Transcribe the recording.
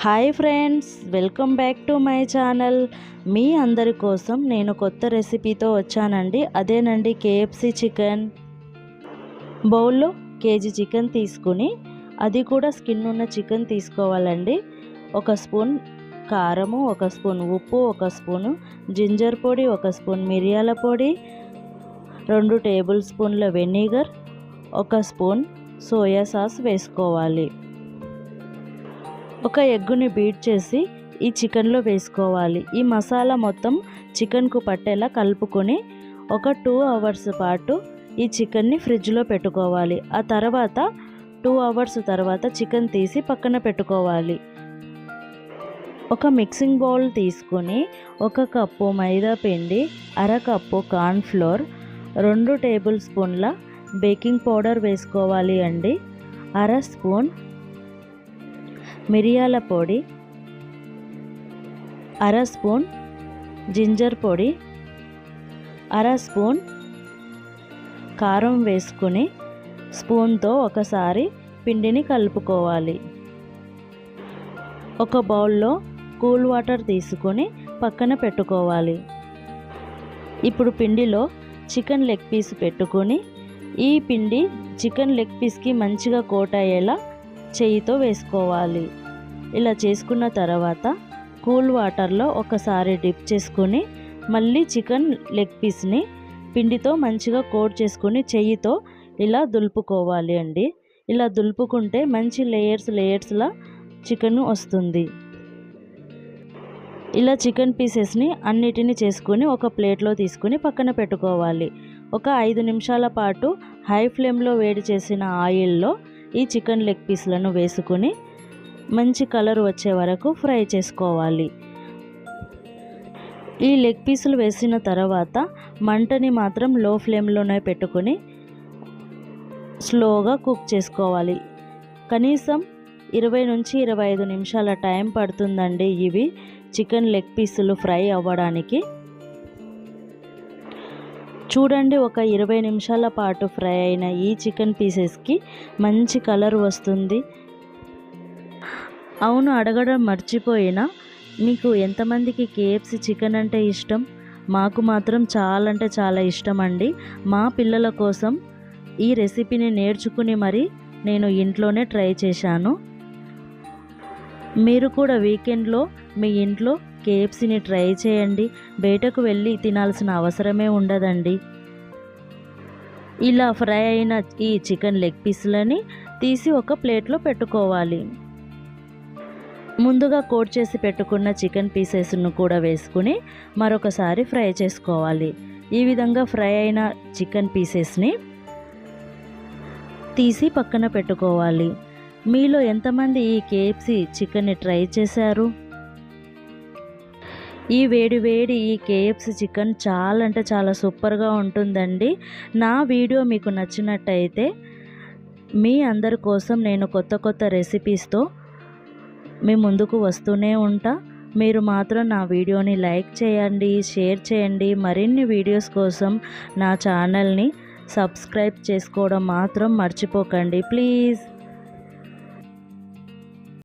Hi friends, welcome back to my channel. మీ అందరి కోసం నేను కొత్త రెసిపీతో వచ్చానండి. అదేనండి కేఎఫ్సి చికెన్. బౌల్లో కేజీ చికెన్ తీసుకుని, అది కూడా స్కిన్ ఉన్న చికెన్ తీసుకోవాలండి. 1 స్పూన్ కారము, 1 స్పూన్ ఉప్పు, 1 స్పూను జింజర్ పొడి, 1 స్పూన్ మిరియాల పొడి, 2 టేబుల్ స్పూన్ల వెనిగర్, 1 స్పూన్ సోయా సాస్ వేసుకోవాలి. ఒక ఎగ్గుని బీట్ చేసి ఈ చికెన్లో వేసుకోవాలి. ఈ మసాలా మొత్తం చికెన్కు పట్టేలా కలుపుకొని ఒక 2 అవర్స్ పాటు ఈ చికెన్ని ఫ్రిడ్జ్లో పెట్టుకోవాలి. ఆ తర్వాత 2 అవర్స్ తర్వాత చికెన్ తీసి పక్కన పెట్టుకోవాలి. ఒక మిక్సింగ్ బౌల్ తీసుకొని 1 కప్పు మైదా పిండి, 1/2 కప్పు కార్న్ఫ్లోర్, 2 టేబుల్ స్పూన్ల బేకింగ్ పౌడర్ వేసుకోవాలి అండి. 1/2 స్పూన్ మిరియాల పొడి, 1/2 స్పూన్ జింజర్ పొడి, 1/2 స్పూన్ కారం వేసుకుని స్పూన్తో ఒకసారి పిండిని కలుపుకోవాలి. ఒక బౌల్లో కూల్ వాటర్ తీసుకొని పక్కన పెట్టుకోవాలి. ఇప్పుడు పిండిలో చికెన్ లెగ్ పీస్ పెట్టుకొని ఈ పిండి చికెన్ లెగ్ పీస్కి మంచిగా కోట్ అయ్యేలా చేయితో వేసుకోవాలి. ఇలా చేసుకున్న తర్వాత కూల్ వాటర్లో ఒకసారి డిప్ చేసుకొని మళ్ళీ చికెన్ లెగ్ పీస్ని పిండితో మంచిగా కోట్ చేసుకొని చెయ్యితో ఇలా దులుపుకోవాలి అండి. ఇలా దులుపుకుంటే మంచి లేయర్స్లా చికెన్ వస్తుంది. ఇలా చికెన్ పీసెస్ని అన్నిటిని చేసుకొని ఒక ప్లేట్లో తీసుకొని పక్కన పెట్టుకోవాలి. ఒక 5 నిమిషాల పాటు హై ఫ్లేమ్లో వేడి చేసిన ఆయిల్లో ఈ చికెన్ లెగ్ పీస్లను వేసుకొని మంచి కలర్ వచ్చే వరకు ఫ్రై చేసుకోవాలి. ఈ లెగ్ పీసులు వేసిన తర్వాత మంటని మాత్రం లో ఫ్లేమ్లోనే పెట్టుకొని స్లోగా కుక్ చేసుకోవాలి. కనీసం 20 నుంచి 25 నిమిషాల టైం పడుతుందండి ఇవి చికెన్ లెగ్ పీసులు ఫ్రై అవ్వడానికి. చూడండి, ఒక 20 నిమిషాల పాటు ఫ్రై అయిన ఈ చికెన్ పీసెస్కి మంచి కలర్ వస్తుంది. అవును, అడగడం మర్చిపోయినా, మీకు ఎంతమందికి కేఎఫ్సి చికెన్ అంటే ఇష్టం? మాకు మాత్రం చాలా అంటే చాలా ఇష్టం అండి. మా పిల్లల కోసం ఈ రెసిపీని నేర్చుకుని మరి నేను ఇంట్లోనే ట్రై చేశాను. మీరు కూడా వీకెండ్లో మీ ఇంట్లో కేఎఫ్సిని ట్రై చేయండి. బయటకు వెళ్ళి తినాల్సిన అవసరమే ఉండదండి. ఇలా ఫ్రై అయిన ఈ చికెన్ లెగ్ పీసులని తీసి ఒక ప్లేట్లో పెట్టుకోవాలి. ముందుగా కోట్ చేసి పెట్టుకున్న చికెన్ పీసెస్ను కూడా వేసుకుని మరొకసారి ఫ్రై చేసుకోవాలి. ఈ విధంగా ఫ్రై అయిన చికెన్ పీసెస్ని తీసి పక్కన పెట్టుకోవాలి. మీలో ఎంతమంది ఈ కేఎఫ్సి చికెన్ని ట్రై చేశారు? ఈ వేడి ఈ కేఎఫ్సి చికెన్ చాలా అంటే చాలా సూపర్గా ఉంటుందండి. నా వీడియో మీకు నచ్చినట్టయితే మీ అందరి కోసం నేను కొత్త రెసిపీస్తో మీ ముందుకు వస్తూనే ఉంటా. మీరు మాత్రం నా వీడియోని లైక్ చేయండి, షేర్ చేయండి. మరిన్ని వీడియోస్ కోసం నా ఛానల్ని సబ్స్క్రైబ్ చేసుకోవడం మాత్రం మర్చిపోకండి ప్లీజ్.